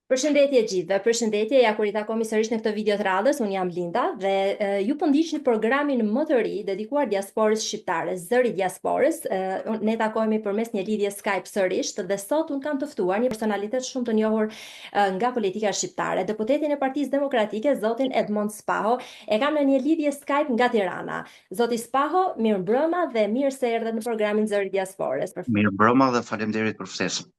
Përshëndetje gjithëve, përshëndetje, ja kur i takojmë sërish në këtë video të radhës, unë jam Linda dhe ju po ndiqni programin më të ri dedikuar diasporës shqiptare, Zëri i Diasporës. Ne takohemi përmes një lidhje Skype sërish dhe sot unë kam të ftuar një personalitet shumë të njohur nga politika shqiptare, deputetin e Partisë Demokratike, zotin Edmond Spaho. E kam në një lidhje Skype nga Tirana. Zoti Spaho, mirëmbrëma dhe mirë se erdhët në programin Zëri i Diasporës. Mirëmbrëma dhe faleminderit për ftesën.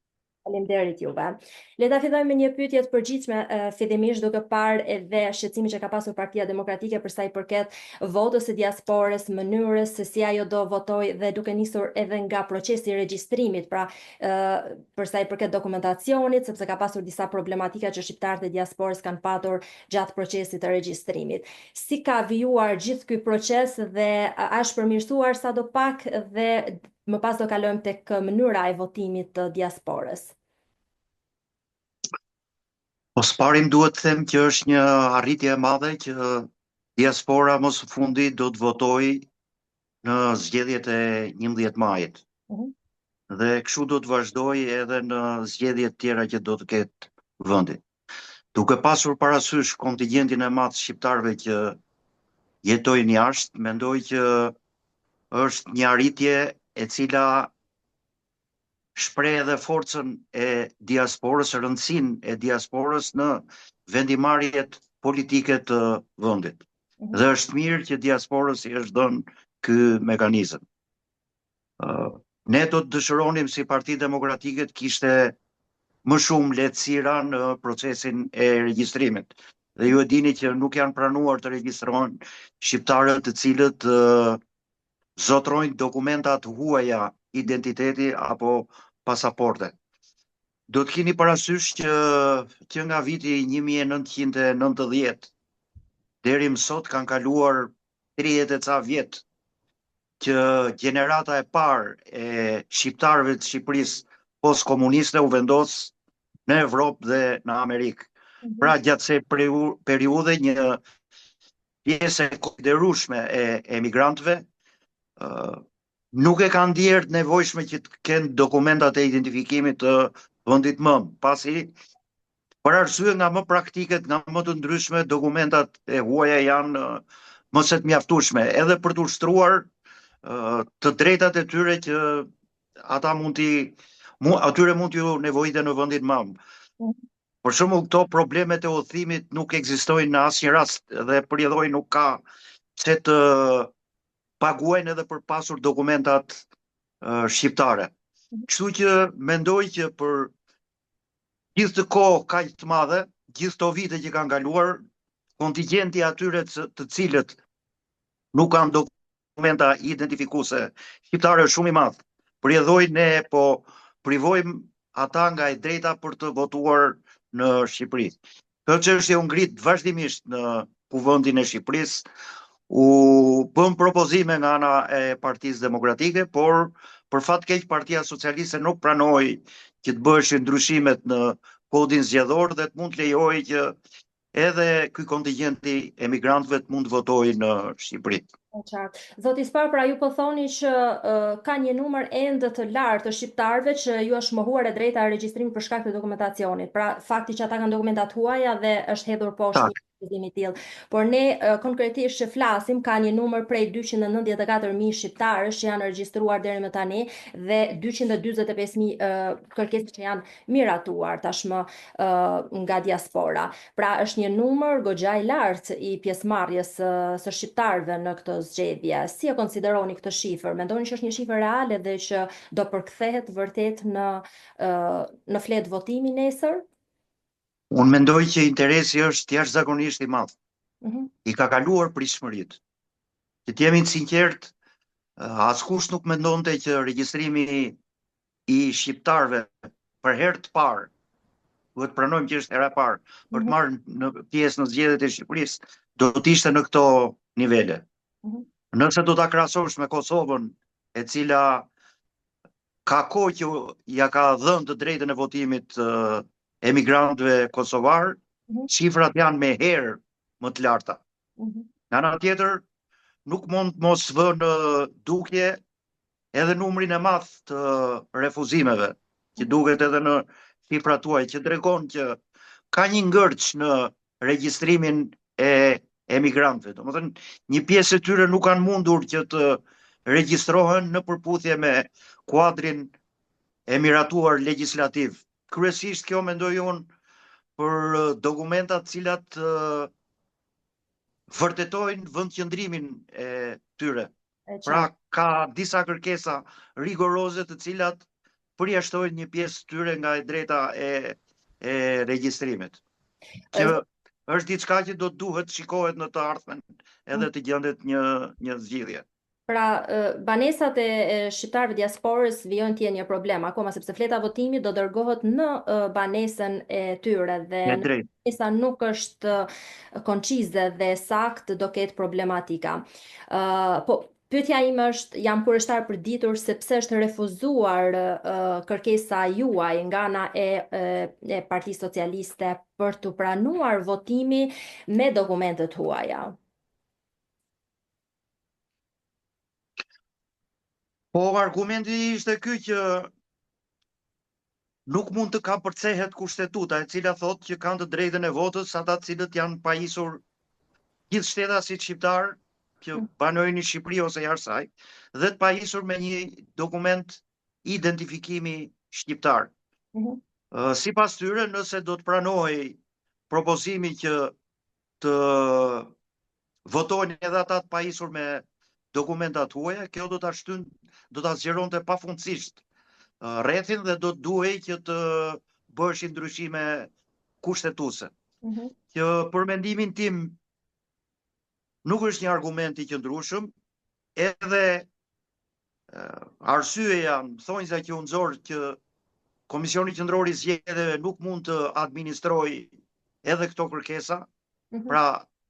Faleminderit juve. Le ta fillojmë me një pyetje të përgjithshme, fillimisht duke parë edhe shqetësimin që ka pasur Partia Demokratike për sa i përket votës së diasporës, mënyrës se si ajo do votojë dhe duke nisur edhe nga procesi i regjistrimit, pra për sa i përket dokumentacionit, sepse ka pasur disa problematika që shqiptarët e diasporës kanë patur gjatë procesit të regjistrimit. Si ka vijuar gjithë ky proces dhe a është përmirësuar sadopak dhe më pas do kalojmë tek mënyra e votimit të diasporës. Po s'parim duhet të them që është një arritje e madhe që diaspora më së fundi do të votojë në zgjedhjet e 11 majit. Dhe kështu do të vazhdojë edhe në zgjedhjet tjera që do të ketë vendi. Duke pasur parasysh kontingjentin e madh shqiptarëve që jetojnë jashtë, mendoj që është një arritje e cila shpreh edhe forcën e diasporës, rëndësinë e diasporës në vendimarrjet politike të vendit. Dhe është mirë që diasporës i është dhënë ky mekanizëm. Ne do të dëshironim si Parti Demokratike të kishte më shumë lehtësira në procesin e regjistrimit. Dhe ju e dini që nuk janë pranuar të regjistrohen shqiptarët të cilët zotrojnë dokumentat huaja identiteti apo pasaporte. Do të keni parasysh që nga viti 1990 deri më sot kanë kaluar 30 e ca vjet që gjenerata e parë e shqiptarëve të Shqipërisë post-komuniste u vendos në Evropë dhe në Amerikë. Pra gjatë se periudhe një pjesë e konsiderueshme e emigrantëve nuk e kanë ndjerë të nevojshme që të kenë dokumentat e identifikimit të vendit mëm, pasi për arsye nga më praktike, nga më të ndryshme, dokumentat e huaja janë më se të mjaftueshme, edhe për të ushtruar të drejtat e tyre që ata atyre mund t'ju nevojiten në vendin mëm. Për shembull, këto problemet e udhëtimit nuk ekzistojnë në asnjë rast dhe përjedhoi nuk ka pse të paguajnë edhe për pasur dokumentat shqiptare. Kështu që mendoj që për gjithë të kohë kaq të madhe, gjithë këto vite që kanë kaluar, kontingjenti atyre të cilët nuk kanë dokumenta identifikuese shqiptare është shumë i madh. Përjedhoi ne po privojmë ata nga e drejta për të votuar në Shqipëri. Kjo çështje u ngrit vazhdimisht në Kuvendin e Shqipërisë. U bën propozime nga ana e Partisë Demokratike, por për fat keq Partia Socialiste nuk pranoi që të bëheshin ndryshimet në kodin zgjedhor dhe të mund të lejojë që edhe ky kontingjenti emigrantëve të mund të votojë në Shqipëri. Zoti Spar, pra ju po thoni që ka një numër ende të lartë të shqiptarëve që ju është mohuar e drejta e regjistrimit për shkak të dokumentacionit. Pra fakti që ata kanë dokumentat huaja dhe është hedhur poshtë i tillë. Por ne konkretisht që flasim ka një numër prej 294.000 shqiptarësh që janë regjistruar deri më tani dhe 245.000 kërkesë që janë miratuar tashmë nga diaspora. Pra është një numër goxha i lartë i pjesëmarrjes së shqiptarëve në këtë zgjedhje. Si e konsideroni këtë shifër? Mendoni që është një shifër reale dhe që do përkthehet vërtet në fletë votimi nesër? Unë mendoj që interesi është jashtëzakonisht i madh. I ka kaluar pritshmëritë. Që të jemi të sinqert, askush nuk mendonte që regjistrimi i shqiptarëve për herë të parë, duhet pranojmë që është hera e parë, për të marrë në pjesë në zgjedhjet e Shqipërisë, do të ishte në këto nivele. Nëse do ta krahasosh me Kosovën, e cila ka kohë që ja ka dhënë të drejtën e votimit emigrantëve kosovar, shifrat janë me herë më të larta. Nga ana tjetër, nuk mund mos vënë dukje edhe numrin e madh të refuzimeve, që duket edhe në shifrat tuaj, që tregon që ka një ngërç në regjistrimin e emigrantëve. Domethënë, një pjesë e tyre nuk kanë mundur që të regjistrohen në përputhje me kuadrin e miratuar legjislativ. Kryesisht kjo mendoj unë për dokumentat cilat vërtetojnë vendqëndrimin e tyre. Pra ka disa kërkesa rigoroze të cilat përjashtojnë një pjesë tyre nga e drejta e regjistrimit. Që është diçka që do të duhet shikohet në të ardhmen edhe të gjendet një zgjidhje. Pra, banesat e shqiptarëve diasporës vijojnë të jenë një problem, akoma sepse fleta votimi do dërgohet në banesën e tyre dhe banesa nuk është koncize dhe sakt, do ketë problematika. Po, pyetja ime është, jam kurioztar për ditur sepse është refuzuar kërkesa juaj nga ana e Partisë Socialiste për të pranuar votimi me dokumentet huaja. Po, argumenti ishte ky që nuk mund të ka përcehet kushtetuta, e cila thotë që kanë të drejtën e votës ata cilët janë pajisur gjithë shtetasit shqiptar që banojnë në Shqipëri ose jashtë saj, dhe të pajisur me një dokument identifikimi shqiptar. Sipas tyre, nëse do të pranohej propozimi që të votojnë edhe ata të pajisur me dokumentat huaja, kjo do ta zgjeronte pafundësisht rrethin dhe do të duhej që të bëheshin ndryshime kushtetuese. Që për mendimin tim nuk është një argument i qëndrueshëm, edhe arsyeja thonjza që u nxorr që Komisioni Qendror i Zgjedhjeve nuk mund të administrojë edhe këto kërkesa, pra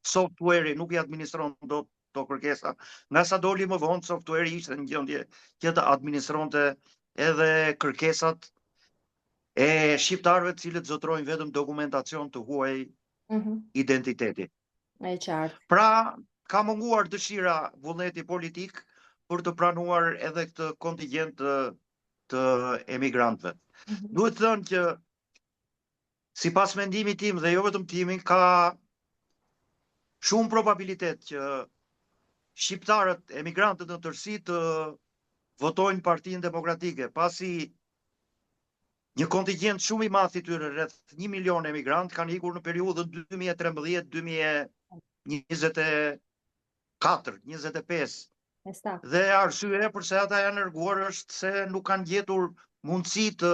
software-i nuk i administron dot këto kërkesa, nga sa doli më vonë software-i ishte në gjendje që të administronte edhe kërkesat e shqiptarëve të cilët zotrojnë vetëm dokumentacion të huaj identiteti. Pra, ka munguar dëshira vullneti politik për të pranuar edhe këtë kontingjent të emigrantëve. Duhet thënë që sipas mendimit tim dhe jo vetëm timin, ka shumë probabilitet që shqiptarët, emigrantët në tërësi të votojnë Partinë Demokratike, pasi një kontingjent shumë i madh i tyre, rreth 1 milion emigrant, kanë ikur në periudhën 2013-2024-25. Dhe arsyeja pse ata janë larguar është se nuk kanë gjetur mundësi të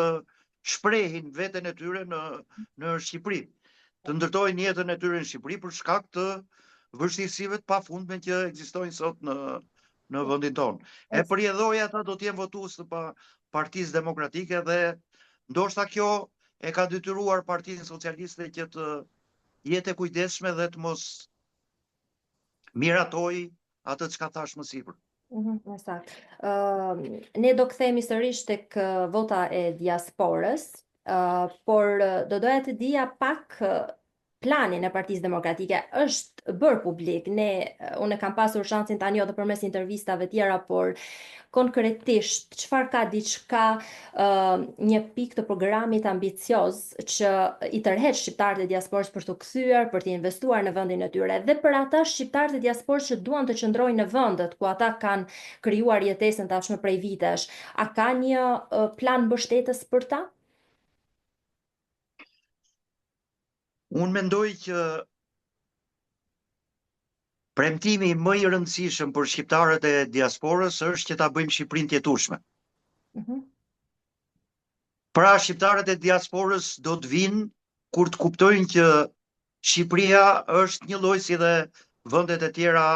shprehin veten e tyre në Shqipëri, të ndërtojnë jetën e tyre në Shqipëri për shkak të vështirësive të pafundme që ekzistojnë sot në vendin tonë. E përjedhoj ata do të jenë votues të Partisë Demokratike dhe ndoshta kjo e ka detyruar Partinë Socialiste që të jetë e kujdesshme dhe të mos miratojë atë çka thash më sipër. Ne do kthehemi sërish tek vota e diasporës, por do doja të dija pak planin e Partisë Demokratike. Është bërë publik, unë kam pasur shansin tani edhe përmes intervistave tjera, por konkretisht çfarë ka diçka një pikë të programit ambicioz që i tërheq shqiptarët e diasporës për të kthyer, për të investuar në vendin e tyre, dhe për ata shqiptarët e diasporës që duan të qëndrojnë në vendet ku ata kanë krijuar jetesën tashmë prej vitesh. A ka një plan mbështetës për ta? Unë mendoj që premtimi më i rëndësishëm për shqiptarët e diasporës është që ta bëjmë Shqipërinë të jetueshme. Pra, shqiptarët e diasporës do të vinë kur të kuptojnë që Shqipëria është një lloj si dhe vendet e tjera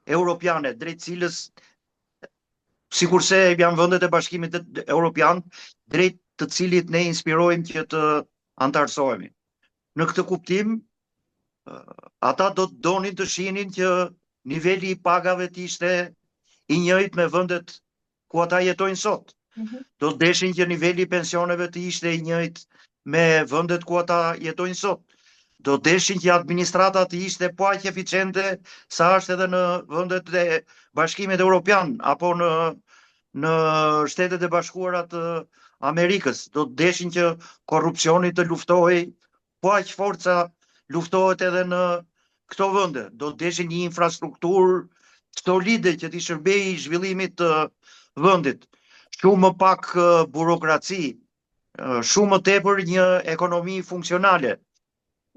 europiane, drejt cilës, sikurse janë vendet e Bashkimit Evropian, drejt të cilit ne inspirohemi që të antarësohemi. Në këtë kuptim, ata do të donin të shihnin që niveli i pagave të ishte i njëjtë me vendet ku ata jetojnë sot. Do të deshin që niveli i pensioneve të ishte i njëjtë me vendet ku ata jetojnë sot. Do të deshin që administrata të ishte po aq eficiente sa është edhe në vendet e Bashkimit Evropian apo në Shtetet e Bashkuara të Amerikës. Do të deshin që korrupsioni të luftohej po aq forca luftohet edhe në këto vende. Do të deshin një infrastrukturë solide që t'i shërbejë zhvillimit të vendit. Shumë më pak burokraci, shumë më tepër një ekonomi funksionale.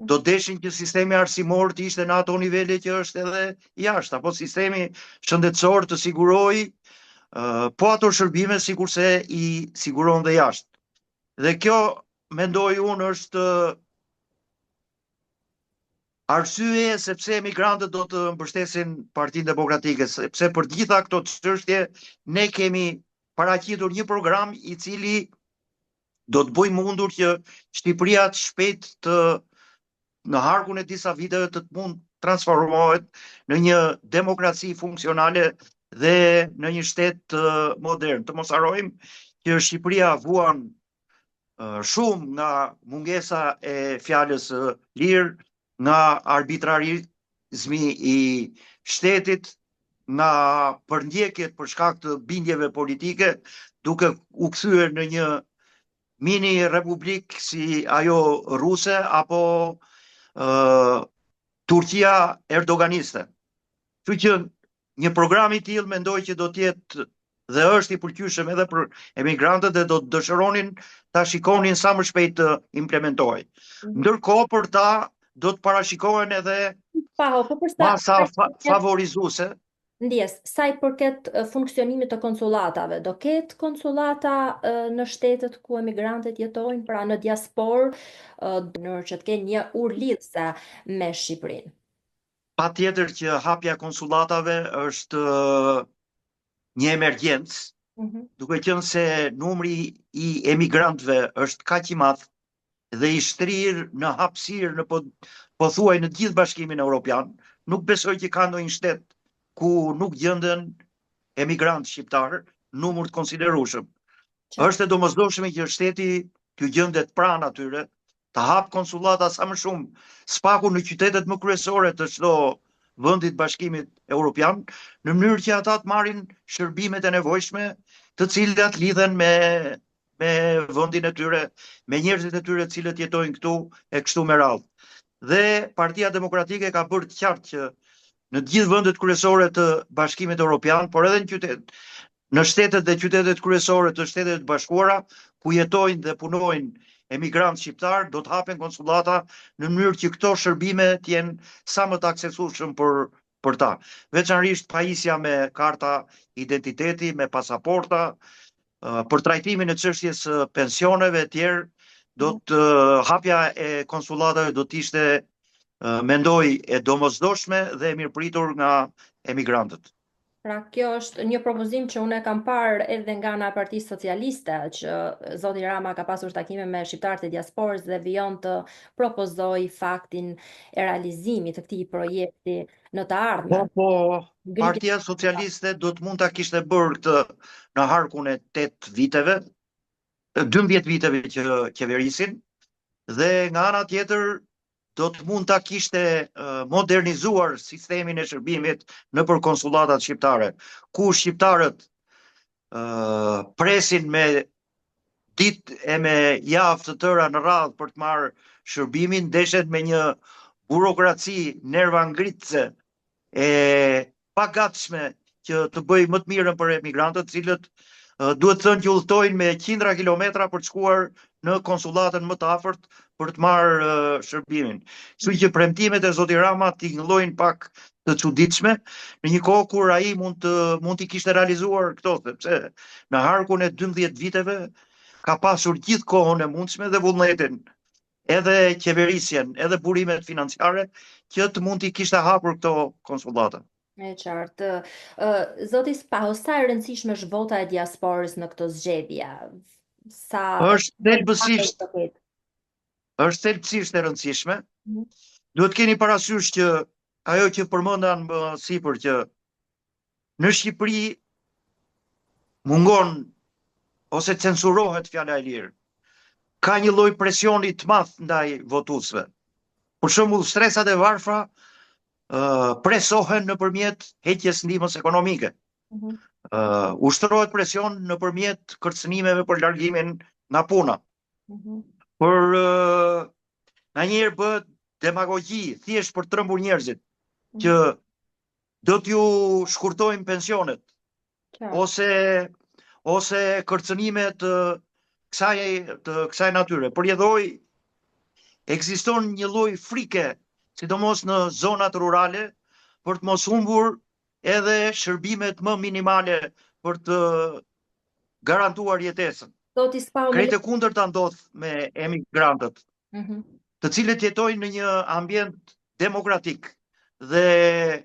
Do deshin që sistemi arsimor të ishte në ato nivele që është edhe jashtë, apo sistemi shëndetësor të siguroj po ato shërbime sikurse i siguron dhe jashtë. Dhe kjo, mendoj unë, është arsye sepse emigrantët do të mbështesin Partinë Demokratike, sepse për gjitha këto çështje ne kemi paraqitur një program i cili do të bëjë mundur që Shqipëria të shpejt të në harkun e disa viteve të mund transformohet në një demokraci funksionale dhe në një shtet modern. Të mos harrojmë që Shqipëria vuan shumë nga mungesa e fjalës lirë, nga arbitrarizmi i shtetit, nga përndjekjet për shkak të bindjeve politike, duke u kthyer në një mini republik si ajo ruse apo Turqia erdoganiste. Kështu që një program i tillë mendoj që do të jetë dhe është i pëlqyeshëm edhe për emigrantët dhe do të dëshironin ta shikonin sa më shpejt të implementohej. Ndërkohë për ta do të parashikohen edhe masa favorizuese. Ndjes, sa i përket funksionimit të konsulatave, do ketë konsulata në shtetet ku emigrantët jetojnë, pra në diasporë, në që të kenë një urlidhse me Shqipërinë? Patjetër që hapja konsulatave është një emergjencë, duke qenë se numri i emigrantëve është kaq i madh dhe i shtrirë në hapësirë në pothuaj në gjithë Bashkimin Evropian, nuk besoj që ka ndonjë shtet ku nuk gjenden emigrantë shqiptarë numër të konsiderueshëm. Është e domosdoshme që shteti t'ju gjendet pranë atyre, të hap konsullata sa më shumë, spaku në qytetet më kryesore të çdo vendi të Bashkimit Evropian, në mënyrë që ata të marrin shërbimet e nevojshme, të cilat lidhen me vendin e tyre, me njerëzit e tyre të cilët jetojnë këtu e kështu me radhë. Dhe Partia Demokratike ka bërë të qartë që në të gjithë vendet kryesore të Bashkimit Evropian, por edhe në shtetet dhe qytetet kryesore të Shtetit të Bashkuara, ku jetojnë dhe punojnë emigrantë shqiptar, do të hapen konsullata në mënyrë që këto shërbime të jenë sa më të aksesueshëm për ta. Veçanërisht pajisja me karta identiteti, me pasaporta, për trajtimin e çështjes së pensioneve e tjerë, do të hapja e konsullatave do të ishte, mendoj, e domosdoshme dhe e mirëpritur nga emigrantët. Pra kjo është një propozim që unë e kam parë edhe nga ana e Partisë Socialiste, që zoti Rama ka pasur takime me shqiptarët e diasporës dhe vijon të propozoj faktin e realizimit të këtij projekti në të ardhmen. Po, Partia Socialiste do të mund ta kishte bërë këtë në harkun e 8 viteve, 12 viteve që qeverisin, dhe nga ana tjetër do të mund ta kishte modernizuar sistemin e shërbimit nëpër konsullatat shqiptare, ku shqiptarët presin me ditë e me javë të tëra në radhë për të marrë shërbimin, deshet me një burokraci nervangritëse e pagatshme që të bëjë më të mirën për emigrantët, cilët duhet thënë që udhtojnë me qindra kilometra për të shkuar në konsullatën më të afërt për të marrë shërbimin. Kështu që premtimet e zoti Rama tingëllojnë pak të çuditshme, në një kohë kur ai mund t'i kishte realizuar këto, sepse në harkun e 12 viteve ka pasur gjithë kohën e mundshme dhe vullnetin, edhe qeverisjen, edhe burimet financiare, që të mund t'i kishte hapur këto konsullata. E qartë. Zoti Spaho, sa e rëndësishme është vota e diasporës në këtë zgjedhje? Është thelbësisht e rëndësishme. Duhet keni parasysh që ajo që përmendan më sipër, që në Shqipëri mungon ose censurohet fjala e lirë. Ka një lloj presioni të madh ndaj votuesve. Për shembull, stresat e varfra presohen nëpërmjet heqjes ndihmës ekonomike. Ushtrohet presion nëpërmjet kërcënimeve për largimin nga puna. Për na njerë bëhet demagogji, thjesht për trembur njerëzit, që do t'ju shkurtojmë pensionet, ose kërcënime të kësaj natyre. Përjedhoj, ekziston një lloj frike, sidomos në zonat rurale, për të mos humbur edhe shërbimet më minimale për të garantuar jetesën. Krejt e kundërta ndodh me emigrantët, të cilët jetojnë në një ambient demokratik dhe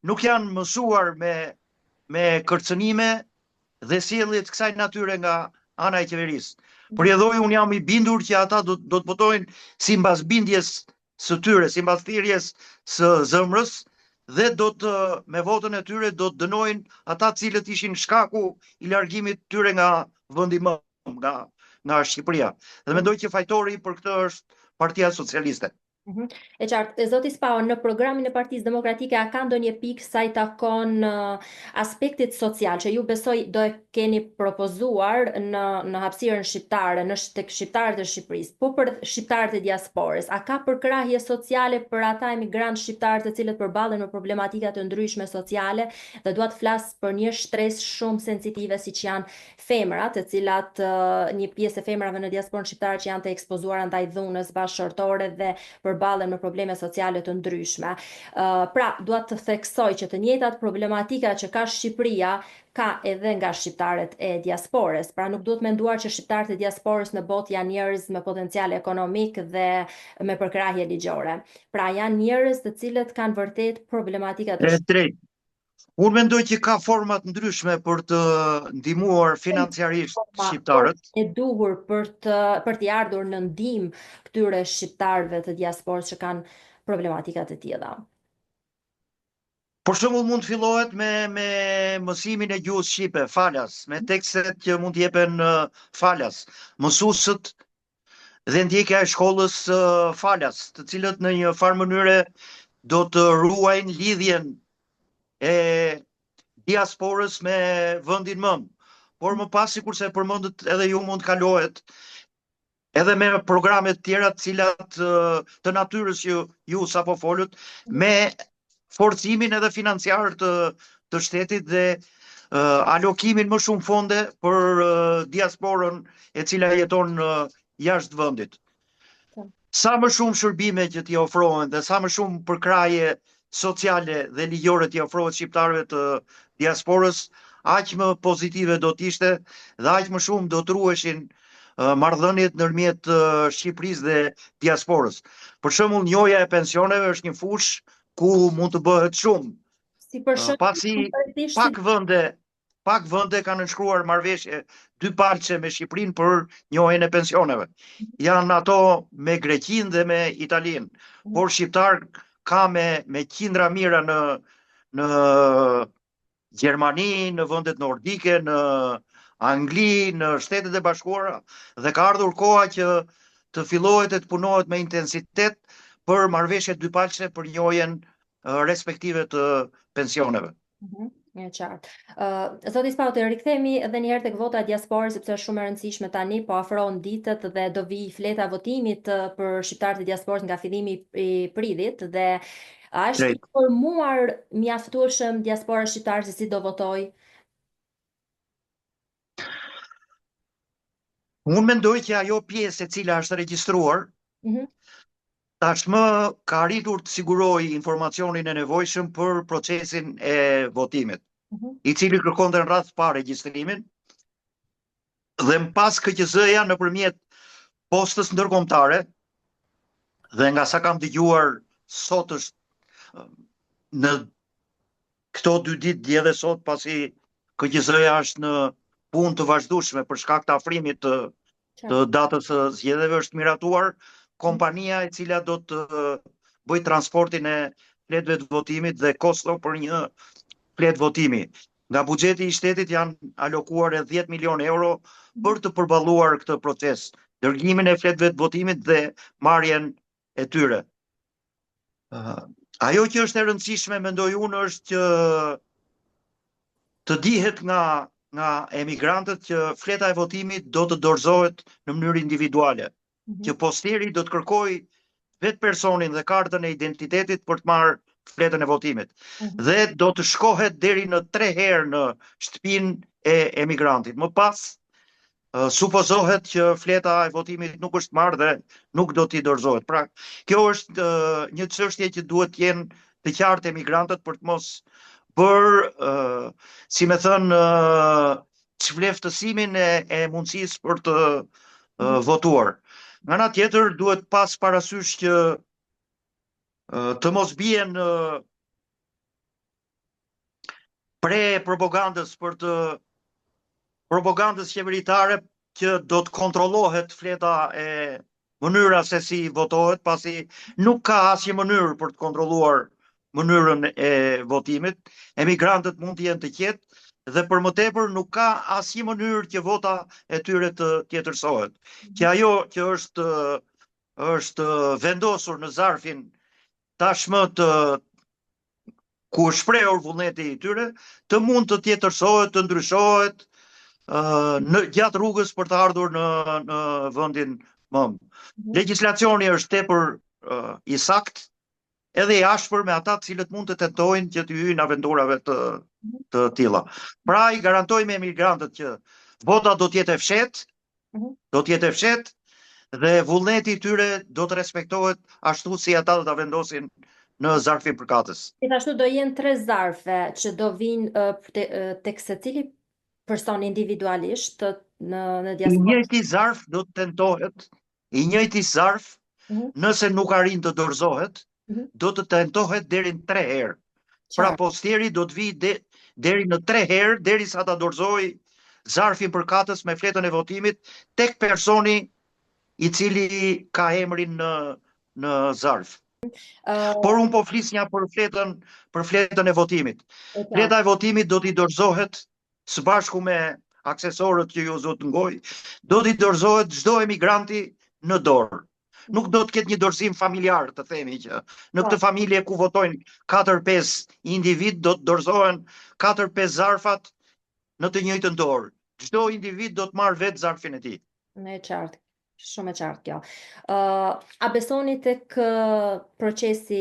nuk janë mësuar me kërcënime dhe sjellje të kësaj natyre nga ana e qeverisë. Përjedhoj, unë jam i bindur që ata do të votojnë sipas bindjes së tyre, sipas thirrjes së zëmrës, dhe me votën e tyre do të dënojnë ata cilët ishin shkaku i largimit tyre nga vendi i madh, nga Shqipëria. Dhe mendoj që fajtori për këtë është Partia Socialiste. E qartë, zoti Spao, në programin e Partisë Demokratike a ka ndonjë pikë sa i takon aspektit social, që ju besoj do e keni propozuar në hapësirën shqiptare, tek shqiptarët e Shqipërisë, po për shqiptarët e diasporës, a ka përkrahje sociale për ata emigrantë shqiptarë të cilët përballen me problematika të ndryshme sociale, dhe dua të flas për një shtresë shumë sensitive siç janë femrat, të cilat një pjesë e femrave në diasporën shqiptare që janë të ekspozuara ndaj dhunës bashkëshortore dhe përballen me probleme sociale të ndryshme. Pra, dua të theksoj që të njëjtat problematika që ka Shqipëria ka edhe nga shqiptarët e diasporës. Pra, nuk duhet menduar që shqiptarët e diasporës në botë janë njerëz me potencial ekonomik dhe me përkrahje ligjore. Pra, janë njerëz të cilët kanë vërtet problematika të drejt. Unë mendoj që ka format ndryshme për të ndihmuar financiarisht shqiptarët. E duhur për t'i ardhur në ndihmë këtyre shqiptarëve të diasporës që kanë problematika të tilla. Për shembull, mund të fillohet me mësimin e gjuhës shqipe, falas, me tekstet që mund të jepen falas, mësuesët dhe ndjekja e shkollës falas, të cilët në një farë mënyre do të ruajnë lidhjen e diasporës me vendin mëm. Por më pas, sikurse e përmendët edhe ju, mund të kalohet edhe me programe të tjera të cilat të natyrës që ju sapo folët, me forcimin edhe financiar të shtetit dhe alokimin më shumë fonde për diasporën e cila jeton jashtë vendit. Sa më shumë shërbime që t'i ofrohen dhe sa më shumë përkraje sociale dhe ligjore t'i ofrohet shqiptarëve të diasporës, aq më pozitive do t'ishte dhe aq më shumë do të ruheshin marrëdhëniet ndërmjet Shqipërisë dhe diasporës. Për shembull, njoja e pensioneve është një fushë ku mund të bëhet shumë. Pasi pak vende kanë nënshkruar marrëveshje dypalçe me Shqipërinë për njohjen e pensioneve. Janë ato me Greqinë dhe me Italinë, por shqiptar ka me qindra mira në Gjermani, në vendet nordike, në Angli, në Shtetet e Bashkuara, dhe ka ardhur koha që të fillohet e të punohet me intensitet për marrëveshje dypalçe për njohjen respektive të pensioneve. Një qartë. Zoti Spao, të rikthehemi edhe një herë tek vota e diasporës, sepse është shumë e rëndësishme tani, po afrohen ditët dhe do vi fleta votimit për shqiptarët e diasporës nga fillimi i prillit, dhe a është informuar mjaftueshëm diaspora shqiptare se si do votoj? Unë mendoj që ajo pjesë e cila është regjistruar, tashmë ka arritur të siguroj informacionin e nevojshëm për procesin e votimit, i cili kërkonte në radh pa regjistrimin, dhe më pas KQZ-ja nëpërmjet postës ndërkombëtare, dhe nga sa kam dëgjuar sot është në këto 2 ditë dje dhe sot, pasi KQZ-ja është në punë të vazhdueshme për shkak të afrimit të datës së zgjedhjeve, është miratuar kompania e cila do të bëj transportin e fletëve të votimit dhe kosto për një fletë votimi. Nga buxheti i shtetit janë alokuar e 10 milion euro për të përballuar këtë proces, dërgimin e fletëve të votimit dhe marrjen e tyre. Ajo që është e rëndësishme, mendoj unë, është që të dihet nga emigrantët që fleta e votimit do të dorëzohet në mënyrë individuale, që posteri do të kërkoj vetë personin dhe kartën e identitetit për të marrë fletën e votimit. Dhe do të shkohet deri në 3 herë në shtëpinë e emigrantit. Më pas, supozohet që fleta e votimit nuk është marrë dhe nuk do t'i dorëzohet. Pra, kjo është një çështje që duhet të jenë të qartë emigrantët për të mos bërë, si me thënë, çvleftësimin e mundësisë për të votuar. Nga ana tjetër, duhet pas parasysh që të mos bien propagandës për të propagandës qeveritare që do të kontrollohet fleta e mënyra se si votohet, pasi nuk ka asnjë mënyrë për të kontrolluar mënyrën e votimit. Emigrantët mund të jenë të qetë dhe për më tepër nuk ka asnjë mënyrë që vota e tyre të tjetërsohet. Që ajo që është vendosur në zarfin tashmë ku është shprehur vullneti i tyre, të mund të tjetërsohet, të ndryshohet në gjatë rrugës për të ardhur në vendin mëm. Legjislacioni është tepër i saktë, edhe i ashpër me ata të cilët mund të tentojnë që të hyjnë aventurave të tilla. Pra i garantojmë emigrantët që vota do të jetë e fshehtë, dhe vullneti i tyre do të respektohet ashtu si ata do ta vendosin në zarfin përkatës. Gjithashtu do jenë 3 zarfe që do vinë tek secili person individualisht në diasporë. I njëjti zarf do të tentohet, nëse nuk arrin të dorëzohet, do të tentohet deri në 3 herë. Pra postieri do të vijë deri në 3 herë derisa ta dorëzojë zarfin përkatës me fletën e votimit tek personi i cili ka emrin në zarf. Por unë po flisja për fletën e votimit. Fleta e votimit do t'i dorëzohet së bashku me aksesorët që ju zotëngoj, do t'i dorëzohet çdo emigranti në dorë. Nuk do të ketë një dorëzim familjar, të themi që në këtë familje ku votojnë 4-5 individ, do të dorëzohen 4-5 zarfat në të njëjtën dorë. Çdo individ do të marrë vetë zarfin e tij. Në e qartë. Shumë e qartë kjo. A besoni tek procesi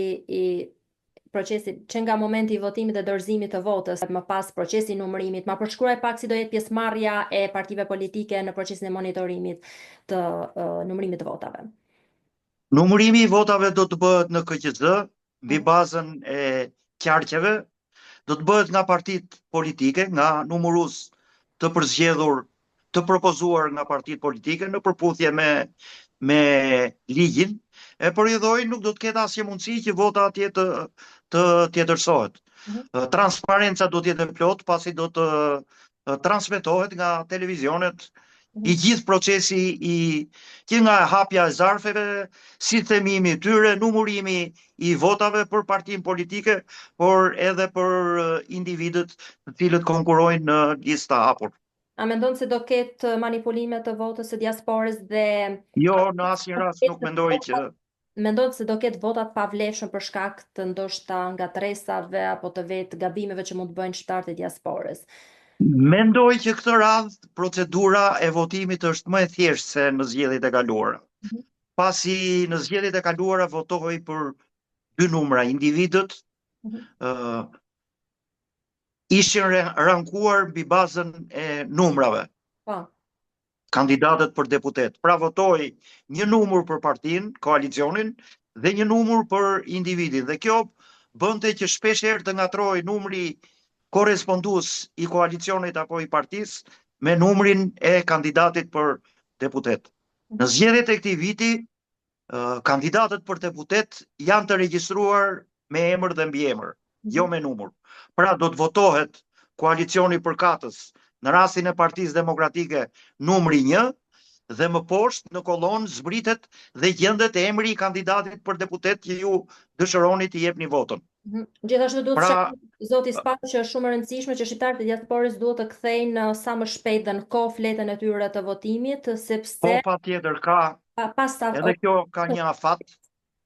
që nga momenti i votimit dhe dorëzimit të votës, më pas procesi i numërimit, ma përshkruaj pak si do jetë pjesëmarrja e partive politike në procesin e monitorimit të numërimit të votave? Numërimi i votave do të bëhet në KQZ, mbi bazën e qarqeve, do të bëhet nga partitë politike, nga numërues të përzgjedhur, të propozuar nga partitë politike në përputhje me ligjin, e përjedhoj nuk do të ketë asnjë mundësi që vota atje të tjetërsohet. Transparenca do të jetë e plot, pasi do të transmetohet nga televizionet i gjithë procesi që nga hapja e zarfeve, si themimi i tyre, numërimi i votave për partinë politike, por edhe për individët të cilët konkurrojnë në lista hapur. A mendon se do ketë manipulime të votës së diasporës dhe... Jo, në asnjë rast nuk mendoj që... Mendon se do ketë votat pavlefshëm për shkak të ndoshta ngatresave apo të vetë gabimeve që mund të bëjnë shqiptarët e diasporës? Mendoj që këtë radhë procedura e votimit është më e thjeshtë se në zgjedhjet e kaluara. Pasi në zgjedhjet e kaluara votohej për 2 numra, individët ishin rankuar mbi bazën e numrave. Kandidatët për deputet. Pra votoi një numër për partinë, koalicionin, dhe një numër për individin. Dhe kjo bënte që shpesh herë të ngatrohej numri korrespondues i koalicionit apo i partisë me numrin e kandidatit për deputet. Në zgjedhjet e këtij viti, kandidatët për deputet janë të regjistruar me emër dhe mbiemër, jo me numër. Pra do të votohet koalicioni përkatës, në rastin e Partisë Demokratike numri 1, dhe më poshtë në kolonë zbritet dhe gjendet emri i kandidatit për deputet që ju dëshironi të jepni votën. Gjithashtu duhet të shkojmë zoti Spak që është shumë e rëndësishme që shqiptarët e diasporës duhet të kthejnë sa më shpejt dhe në kohë fletën e tyre të votimit, sepse po patjetër ka edhe kjo ka një afat.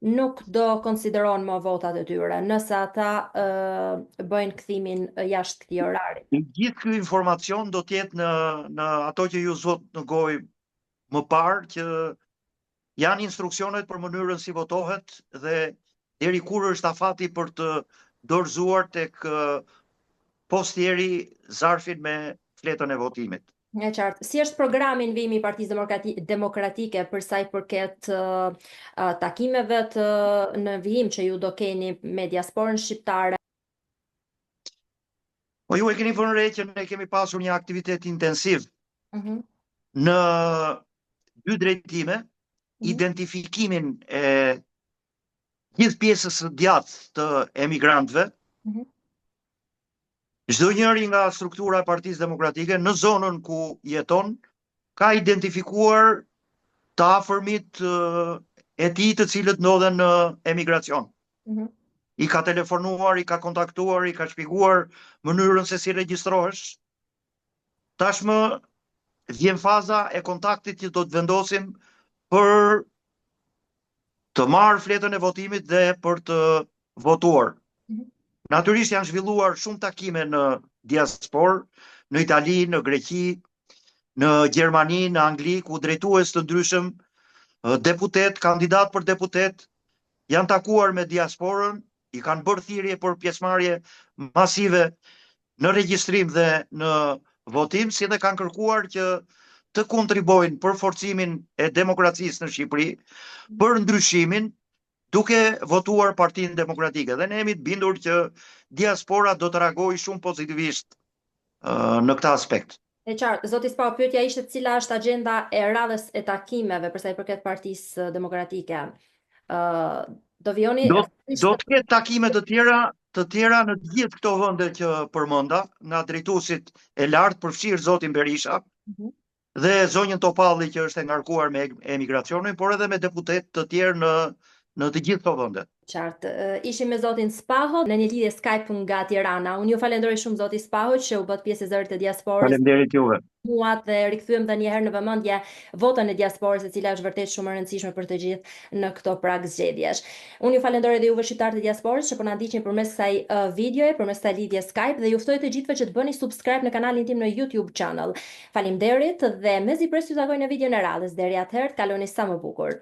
Nuk do konsideron më votat e tyre, nëse ata bëjnë kthimin jashtë këtij orari. Gjithë ky informacion do të jetë në ato që ju zot në gojë më parë, që janë instruksionet për mënyrën si votohet dhe deri kur është afati për të dorëzuar tek postieri zarfin me fletën e votimit. E qartë. Si është programi në vimi i Partisë Demokratike për sa i përket takimeve në vijim që ju do keni me diasporën shqiptare? Po ju e keni vënë re që ne kemi pasur një aktivitet intensiv në dy drejtime, identifikimin e gjithë pjesës së djathtë të emigrantëve. Çdo njëri nga struktura e Partisë Demokratike në zonën ku jeton ka identifikuar të afërmit e tij të cilët ndodhen në emigracion. I ka telefonuar, i ka kontaktuar, i ka shpjeguar mënyrën se si regjistrohesh. Tashmë vjen faza e kontaktit që do të vendosim për të marrë fletën e votimit dhe për të votuar. Natyrisht janë zhvilluar shumë takime në diasporë, në Itali, në Greqi, në Gjermani, në Angli, ku drejtues të ndryshëm, deputet, kandidat për deputet, janë takuar me diasporën, i kanë bërë thirrje për pjesëmarrje masive në regjistrim dhe në votim, si dhe kanë kërkuar që të kontribojnë për forcimin e demokracisë në Shqipëri, për ndryshimin, duke votuar Partinë Demokratike. Dhe ne jemi të bindur që diaspora do të reagojë shumë pozitivisht në këtë aspekt. E qartë, zoti Spau, pyetja ishte cila është agenda e radhës e takimeve për sa i përket Partisë Demokratike. Do vijoni do të ketë takime të tjera në të gjithë këto vende që përmenda, nga drejtuesit e lartë, përfshirë zotin Berisha, dhe zonjën Topalli që është e ngarkuar me emigracionin, por edhe me deputet të tjerë në të gjithë këto vende. Qartë. Ishim me zotin Spaho në një lidhje Skype nga Tirana. Unë ju falenderoj shumë zoti Spaho që u bët pjesë e zërit të diasporës. Faleminderit juve. Muat dhe rikthyem dhe njëherë në vëmendje votën e diasporës, e cila është vërtet shumë e rëndësishme për të gjithë në këto prag zgjedhjesh. Unë ju falenderoj dhe juve shqiptarët e diasporës që po na ndiqni përmes kësaj videoje, përmes kësaj lidhje Skype, dhe ju ftoj të gjithëve që të bëni subscribe në kanalin tim në YouTube channel. Faleminderit dhe mezi pres ju takoj në videon e radhës. Deri atëherë, kaloni sa më bukur.